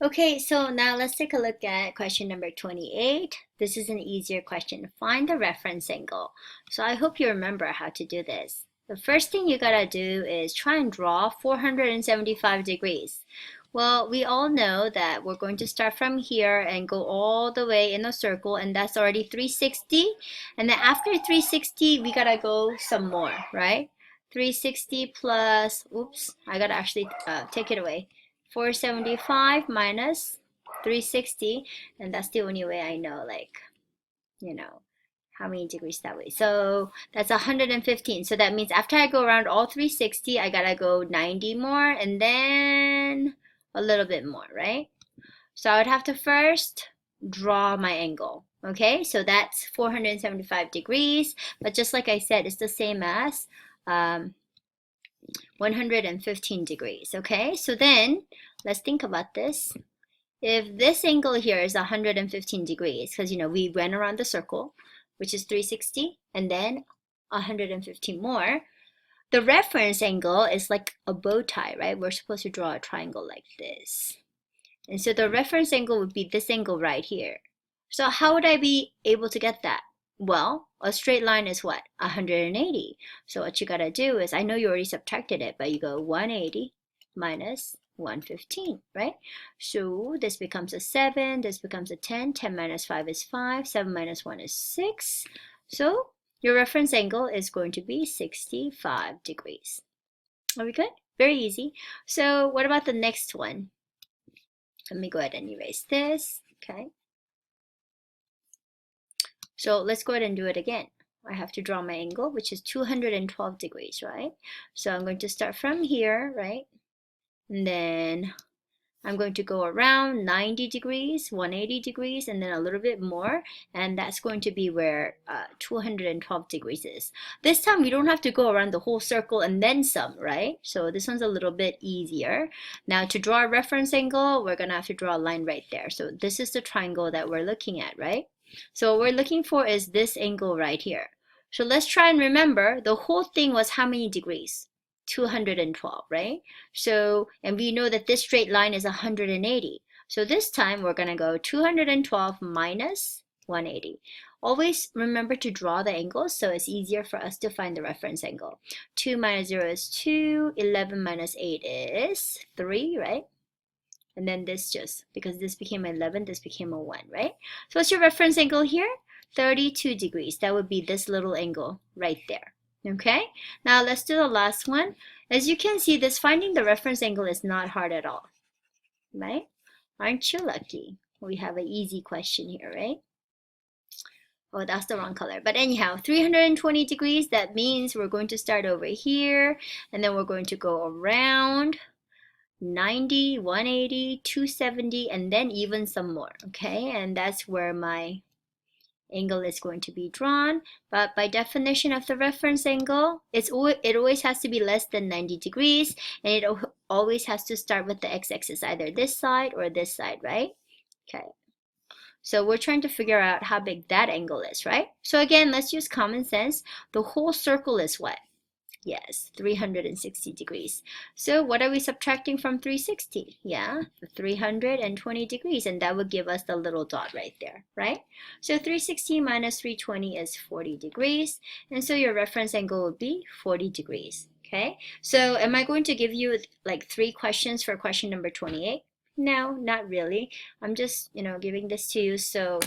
Okay, so now let's take a look at question number 28. This is an easier question. Find the reference angle. So I hope you remember how to do this. The first thing you gotta do is try and draw 475 degrees. Well, we all know that we're going to start from here and go all the way in a circle, and that's already 360. And then after 360, we gotta go some more, right? 360 plus, oops, I gotta actually take it away. 475 minus 360, and that's the only way I know, like, how many degrees that way. So that's 115. So that means after I go around all 360, I gotta go 90 more and then a little bit more, right? So I would have to first draw my angle. Okay, so that's 475 degrees, but just like I said, it's the same as 115 degrees. Okay, so then let's think about this. If this angle here is 115 degrees, because we went around the circle, which is 360, and then 115 more, the reference angle is like a bow tie, right? We're supposed to draw a triangle like this. And so the reference angle would be this angle right here. So how would I be able to get that? Well, a straight line is what? 180. So what you gotta do is, I know you already subtracted it, but you go 180 minus 115, right? So this becomes a 7, this becomes a 10. 10 minus 5 is 5, 7 minus 1 is 6. So your reference angle is going to be 65 degrees. Are we good? Very easy. So what about the next one? Let me go ahead and erase this, okay? So let's go ahead and do it again. I have to draw my angle, which is 212 degrees, right? So I'm going to start from here, right? And then I'm going to go around 90 degrees, 180 degrees, and then a little bit more. And that's going to be where 212 degrees is. This time we don't have to go around the whole circle and then some, right? So this one's a little bit easier. Now to draw a reference angle, we're gonna have to draw a line right there. So this is the triangle that we're looking at, right? So what we're looking for is this angle right here. So let's try and remember, the whole thing was how many degrees? 212, right? So, and we know that this straight line is 180. So this time we're gonna go 212 minus 180. Always remember to draw the angles so it's easier for us to find the reference angle. 2 minus 0 is 2, 11 minus 8 is 3, right? And then this just, because this became 11, this became a 1, right? So what's your reference angle here? 32 degrees. That would be this little angle right there. Okay, now let's do the last one. As you can see, this finding the reference angle is not hard at all, right? Aren't you lucky? We have an easy question here, right? Oh, that's the wrong color. But anyhow, 320 degrees, that means we're going to start over here, and then we're going to go around 90, 180, 270, and then even some more, okay? And that's where my angle is going to be drawn. But by definition of the reference angle, it always has to be less than 90 degrees, and it always has to start with the x-axis, either this side or this side, right? Okay. So we're trying to figure out how big that angle is, right? So again, let's use common sense. The whole circle is what? Yes, 360 degrees. So what are we subtracting from 360? Yeah, 320 degrees, and that would give us the little dot right there, right? So 360 minus 320 is 40 degrees, and so your reference angle would be 40 degrees, okay? So am I going to give you like 3 questions for question number 28? No, not really. I'm just, giving this to you so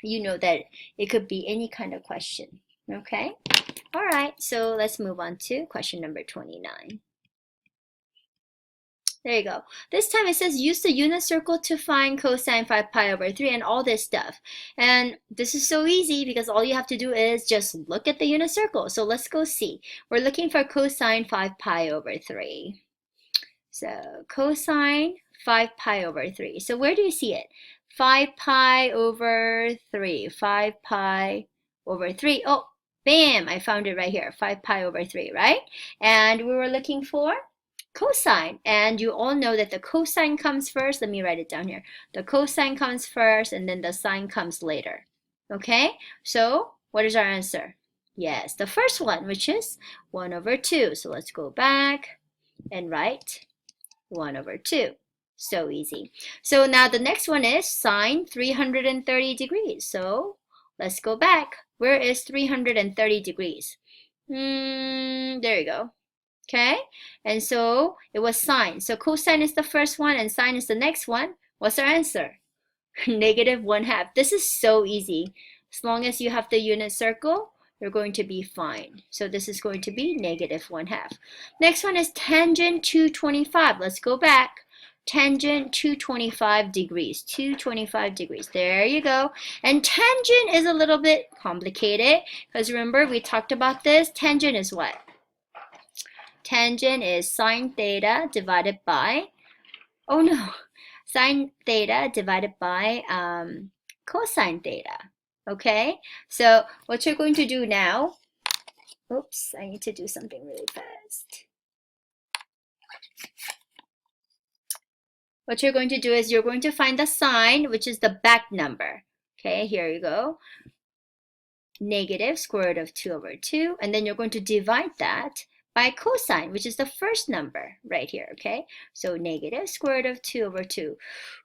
you know that it could be any kind of question, okay? All right, so let's move on to question number 29. There you go. This time it says use the unit circle to find cosine 5 pi over 3 and all this stuff. And this is so easy because all you have to do is just look at the unit circle. So let's go see. We're looking for cosine 5 pi over 3. So cosine 5 pi over 3. So where do you see it? 5 pi over 3. 5 pi over 3. Oh, bam, I found it right here, 5 pi over 3, right? And we were looking for cosine, and you all know that the cosine comes first. Let me write it down here. The cosine comes first, and then the sine comes later. Okay, so what is our answer? Yes, the first one, which is 1 over 2. So let's go back and write 1 over 2. So easy. So now the next one is sine 330 degrees. So let's go back. Where is 330 degrees? There you go. Okay, and so it was sine. So cosine is the first one and sine is the next one. What's our answer? Negative 1/2. This is so easy. As long as you have the unit circle, you're going to be fine. So this is going to be negative 1/2. Next one is tangent 225. Let's go back. Tangent 225 degrees. 225 degrees. There you go. And tangent is a little bit complicated because remember we talked about this. Tangent is what? Tangent is sine theta divided by, oh no, sine theta divided by cosine theta. Okay, so what you're going to do now, oops, I need to do something really fast. What you're going to do is you're going to find the sine, which is the back number. Okay, here you go. Negative square root of 2 over 2, and then you're going to divide that by cosine, which is the first number right here, okay? So negative square root of 2 over 2.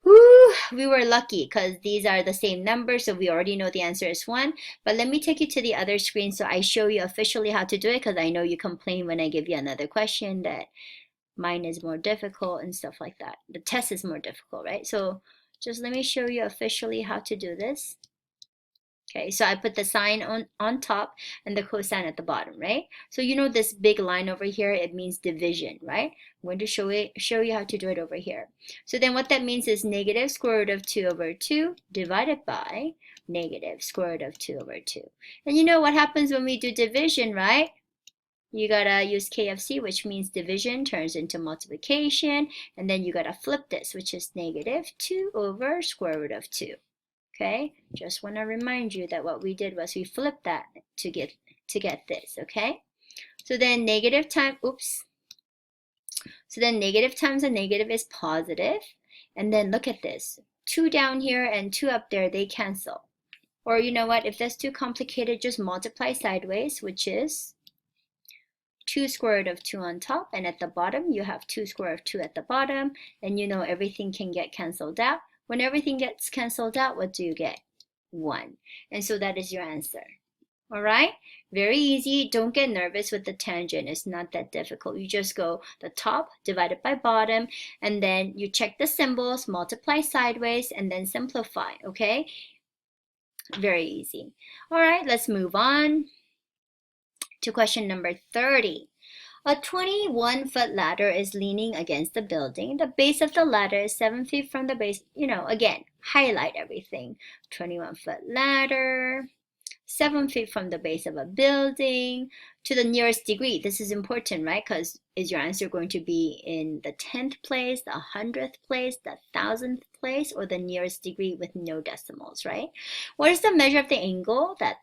Woo, we were lucky because these are the same numbers, so we already know the answer is 1. But let me take you to the other screen so I show you officially how to do it, because I know you complain when I give you another question that mine is more difficult and stuff like that. The test is more difficult, right? So just let me show you officially how to do this. Okay, so I put the sine on top and the cosine at the bottom, right? So you know this big line over here, it means division, right? I'm going to show you how to do it over here. So then what that means is negative square root of 2 over 2 divided by negative square root of 2 over 2. And you know what happens when we do division, right? You gotta use KFC, which means division turns into multiplication, and then you gotta flip this, which is negative 2 over square root of 2. Okay, just want to remind you that what we did was we flipped that to get this, okay? So then negative times, oops. So then negative times a negative is positive. And then look at this. 2 down here and 2 up there, they cancel. Or you know what, if that's too complicated, just multiply sideways, which is 2 square root of 2 on top. And at the bottom, you have 2 square root of 2 at the bottom. And you know everything can get canceled out. When everything gets canceled out, what do you get? 1. And so that is your answer. All right? Very easy. Don't get nervous with the tangent. It's not that difficult. You just go the top divided by bottom, and then you check the symbols, multiply sideways, and then simplify. Okay? Very easy. All right, let's move on to question number 30. A 21-foot ladder is leaning against the building. The base of the ladder is 7 feet from the base. You know, again, highlight everything. 21-foot ladder, 7 feet from the base of a building to the nearest degree. This is important, right? Because is your answer going to be in the 10th place, the 100th place, the 1000th place, or the nearest degree with no decimals, right? What is the measure of the angle that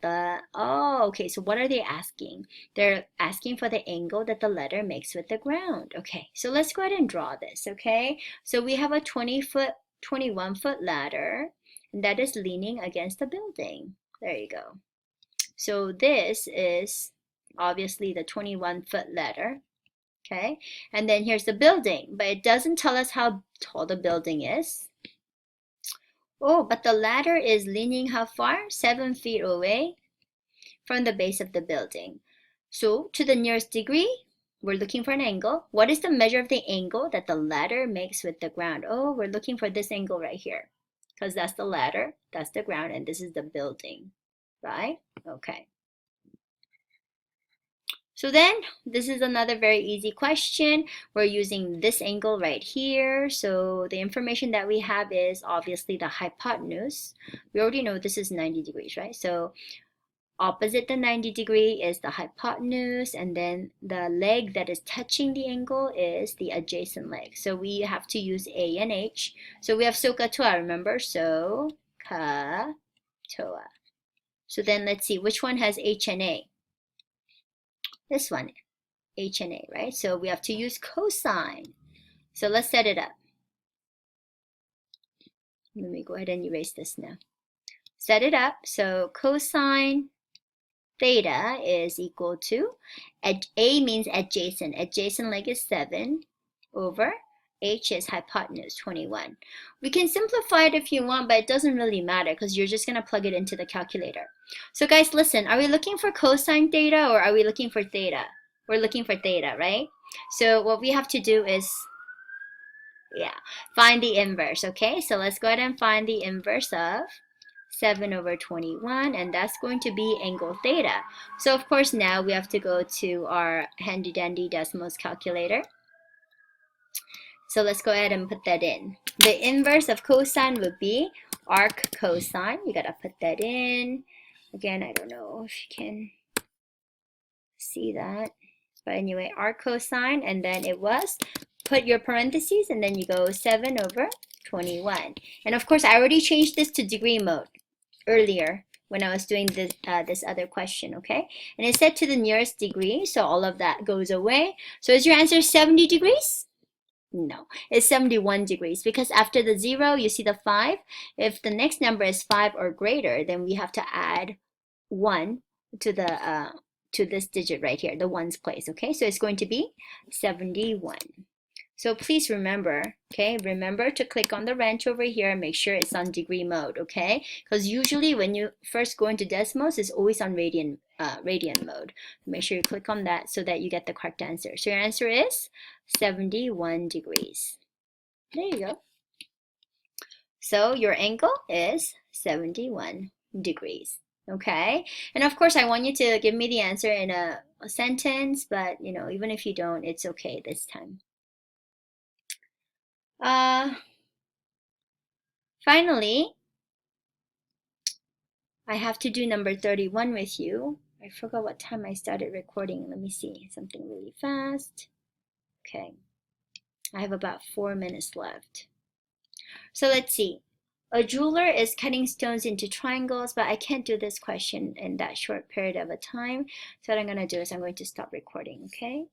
okay, so what are they asking? They're asking for the angle that the letter makes with the ground. Okay, so let's go ahead and draw this, okay? So we have a 21-foot ladder, and that is leaning against the building. There you go. So this is obviously the 21-foot ladder, okay? And then here's the building, but it doesn't tell us how tall the building is. Oh, but the ladder is leaning how far? 7 feet away from the base of the building. So to the nearest degree, we're looking for an angle. What is the measure of the angle that the ladder makes with the ground? Oh, we're looking for this angle right here, because that's the ladder, that's the ground, and this is the building, right? Okay. So then, this is another very easy question. We're using this angle right here. So the information that we have is obviously the hypotenuse. We already know this is 90 degrees, right? So opposite the 90 degree is the hypotenuse, and then the leg that is touching the angle is the adjacent leg. So we have to use A and H. So we have SOHCAHTOA, remember? SOHCAHTOA. So then let's see, which one has H and A? This one, H and A, right? So we have to use cosine. So let's set it up. Let me go ahead and erase this now. Set it up. So cosine theta is equal to, A means adjacent. Adjacent leg is 7 over H is hypotenuse, 21. We can simplify it if you want, but it doesn't really matter because you're just going to plug it into the calculator. So guys, listen, are we looking for cosine theta or are we looking for theta? We're looking for theta, right? So what we have to do is, find the inverse, okay? So let's go ahead and find the inverse of 7/21, and that's going to be angle theta. So of course now we have to go to our handy dandy Desmos calculator. So let's go ahead and put that in. The inverse of cosine would be arc cosine. You gotta put that in. Again, I don't know if you can see that. But anyway, arc cosine, and then it was, put your parentheses, and then you go 7/21. And of course, I already changed this to degree mode earlier when I was doing this, this other question, okay? And it's set to the nearest degree, so all of that goes away. So is your answer 70 degrees? No, it's 71 degrees because after the 0, you see the 5. If the next number is 5 or greater, then we have to add 1 to the to this digit right here, the ones place, okay? So it's going to be 71. So please remember, okay, remember to click on the wrench over here and make sure it's on degree mode, okay? Because usually when you first go into Desmos, it's always on radian mode. Make sure you click on that so that you get the correct answer. So your answer is 71 degrees. There you go. So your angle is 71 degrees, okay? And of course, I want you to give me the answer in a sentence, but you know, even if you don't, it's okay this time. Finally, I have to do number 31 with you. I forgot what time I started recording. Let me see, something really fast. Okay, I have about 4 minutes left. So let's see. A jeweler is cutting stones into triangles, but I can't do this question in that short period of a time. So what I'm going to do is I'm going to stop recording, okay?